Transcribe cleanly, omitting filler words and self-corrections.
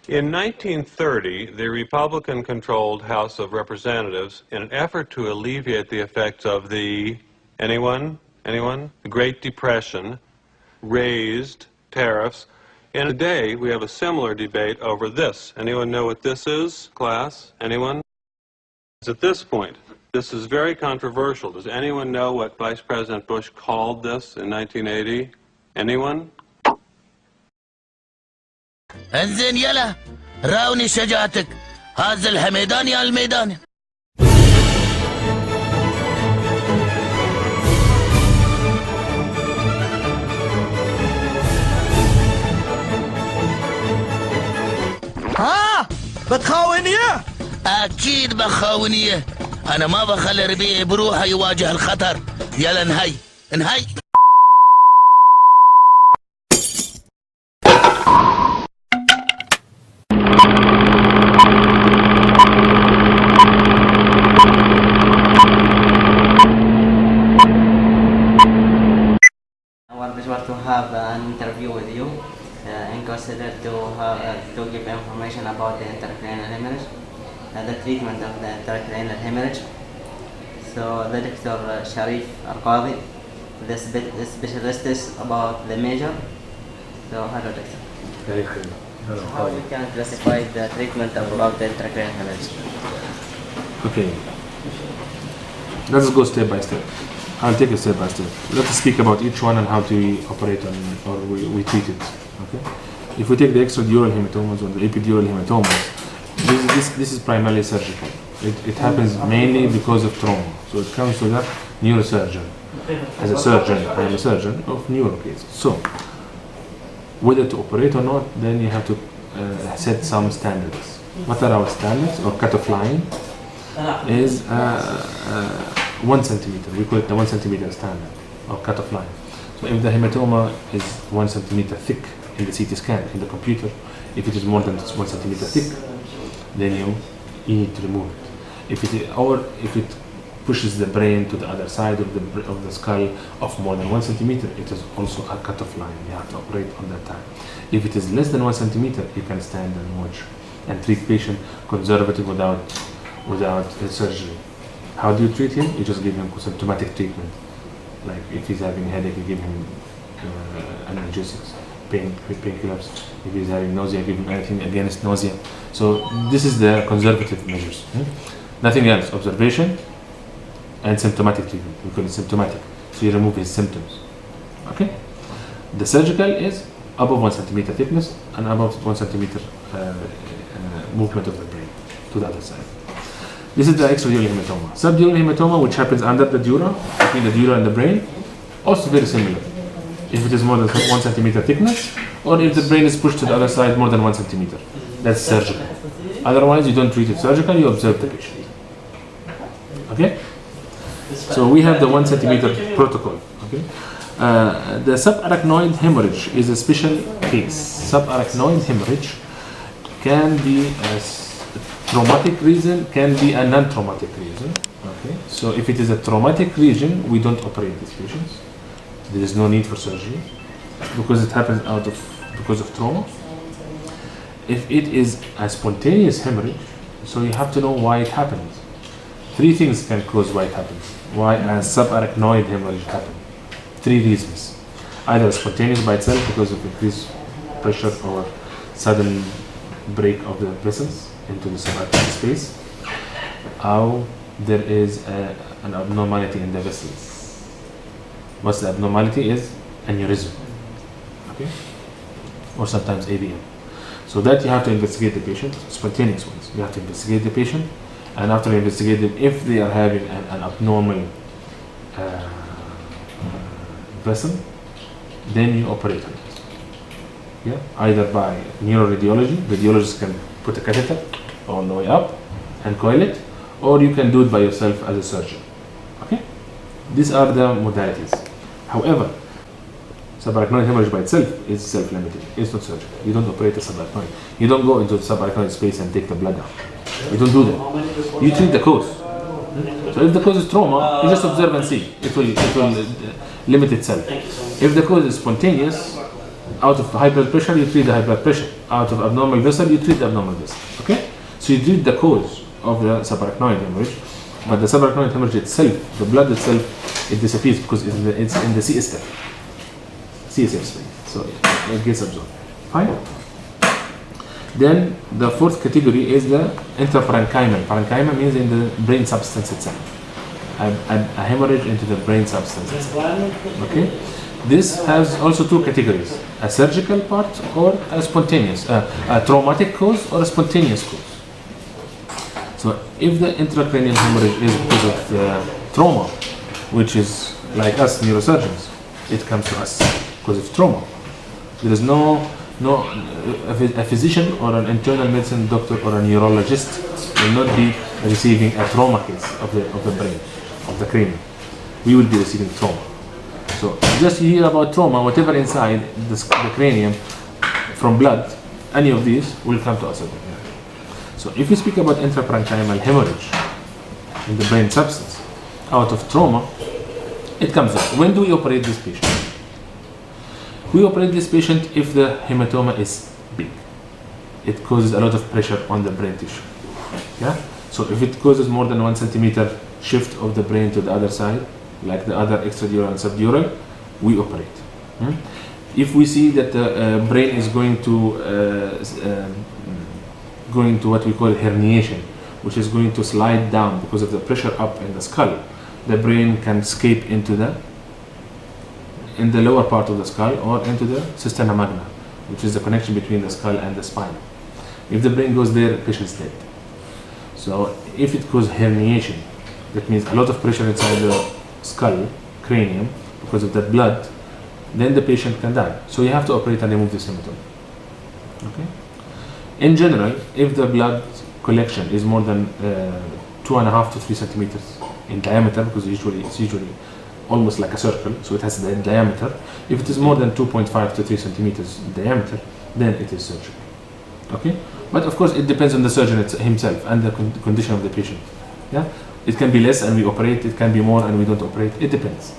In 1930, the Republican-controlled House of Representatives, in an effort to alleviate the effects of the, anyone? The Great Depression, raised tariffs. And today, we have a similar debate over this. Anyone know what this is, class? Anyone? At this point, this is very controversial. Does anyone know what Vice President Bush called this in 1980? Anyone? انزين يلا راوني شجاعتك هذا الحميدان يا الميدان. ها بتخاونيه؟ اكيد بخاونيه. انا ما بخلي ربيعي بروحه يواجه الخطر. يلا انهي انهي. To have an interview with you and consider to give information about the intracranial hemorrhage, the treatment of the intracranial hemorrhage. So the Dr. Sharif Arqadi, the specialist is about the major. So hello doctor. Very good. Hello. How we can classify the treatment about the intracranial hemorrhage? Okay. Let's go step by step. I'll take it step by step. Let's speak about each one and how to operate on or we treat it. Okay. If we take the extradural hematomas or the epidural hematomas, this is primarily surgical. It happens mainly because of trauma. So it comes to the neurosurgeon. As a surgeon, I am a surgeon of neuro cases. So whether to operate or not, then you have to set some standards. What are our standards or cutoff line? Is 1 centimeter. We call it the 1 centimeter standard or cutoff line. So if the hematoma is 1 centimeter thick in the CT scan in the computer, if it is more than 1 centimeter thick, then you need to remove it. If it pushes the brain to the other side of the skull of more than 1 centimeter, it is also a cutoff line. You have to operate on that time. If it is less than 1 centimeter, you can stand and watch and treat patient conservative without surgery. How do you treat him? You just give him symptomatic treatment. Like if he's having a headache, you give him analgesics, painkillers. If he's having nausea, give him anything against nausea. So this is the conservative measures. Nothing else. Observation and symptomatic treatment. We call it symptomatic. So you remove his symptoms. Okay? The surgical is above 1 centimeter thickness and above 1 centimeter movement of the brain to the other side. This is the extradural hematoma. Subdural hematoma, which happens under the dura, between the dura and the brain, also very similar. If it is more than 1 centimeter thickness, or if the brain is pushed to the other side more than 1 centimeter, that's surgical. Otherwise, you don't treat it surgical, you observe the patient. Okay? So we have the 1 centimeter protocol. Okay? The subarachnoid hemorrhage is a special case. Subarachnoid hemorrhage can be a traumatic reason, can be a non-traumatic reason. Okay, so if it is a traumatic region, we don't operate these patients. There is no need for surgery because it happens because of trauma. If it is a spontaneous hemorrhage, so you have to know why it happens. 3 things can cause why it happens. Why a subarachnoid hemorrhage happens. 3 reasons. Either spontaneous by itself because of increased pressure or sudden break of the vessels into the subarachnoid space, or there is an abnormality in the vessels. What's the abnormality is aneurysm, okay, or sometimes AVM. So that you have to investigate the patient, spontaneous ones. You have to investigate the patient, and after you investigate them, if they are having an abnormal vessel, then you operate on it. Yeah, either by neuroradiology, radiologists can put a catheter all the way up and coil it, or you can do it by yourself as a surgeon. Okay? These are the modalities. However, subarachnoid hemorrhage by itself is self-limiting. It's not surgical. You don't operate a subarachnoid. You don't go into the subarachnoid space and take the blood out. You don't do that. You treat the cause. So if the cause is trauma, you just observe and see. It will limit itself. If the cause is spontaneous, out of high blood pressure, you treat the high blood pressure. out of abnormal vessel, you treat the abnormal vessel. Okay? So you treat the cause of the subarachnoid hemorrhage, but the subarachnoid hemorrhage itself, the blood itself, it disappears because it's in the CSF space. So it gets absorbed. Fine? Then the fourth category is the intraparenchymal. Parenchyma means in the brain substance itself. A hemorrhage into the brain substance itself. Okay? This has also two categories: a surgical part or a spontaneous, a traumatic cause or a spontaneous cause. So if the intracranial hemorrhage is because of the trauma, which is like us neurosurgeons, it comes to us because of trauma. There is a physician or an internal medicine doctor or a neurologist will not be receiving a trauma case of the brain, of the cranium. We will be receiving trauma. So just you hear about trauma, whatever inside the cranium from blood, any of these will come to us. So if you speak about intraparenchymal hemorrhage in the brain substance out of trauma, it comes up. When do we operate this patient? We operate this patient if the hematoma is big. It causes a lot of pressure on the brain tissue. Yeah. So if it causes more than 1 centimeter shift of the brain to the other side, like the other extradural and subdural, we operate. If we see that the brain is going to what we call herniation, which is going to slide down because of the pressure up in the skull, the brain can escape in the lower part of the skull or into the cisterna magna, which is the connection between the skull and the spine. If the brain goes there, the patient is dead. So if it causes herniation, that means a lot of pressure inside the skull, cranium, because of that blood, then the patient can die. So you have to operate and remove this hematoma. Okay? In general, if the blood collection is more than 2.5 to 3 centimeters in diameter, because it's usually almost like a circle, so it has the diameter. If it is more than 2.5 to 3 centimeters in diameter, then it is surgery. Okay? But of course, it depends on the surgeon himself and the condition of the patient. Yeah? It can be less and we operate, it can be more and we don't operate. It depends.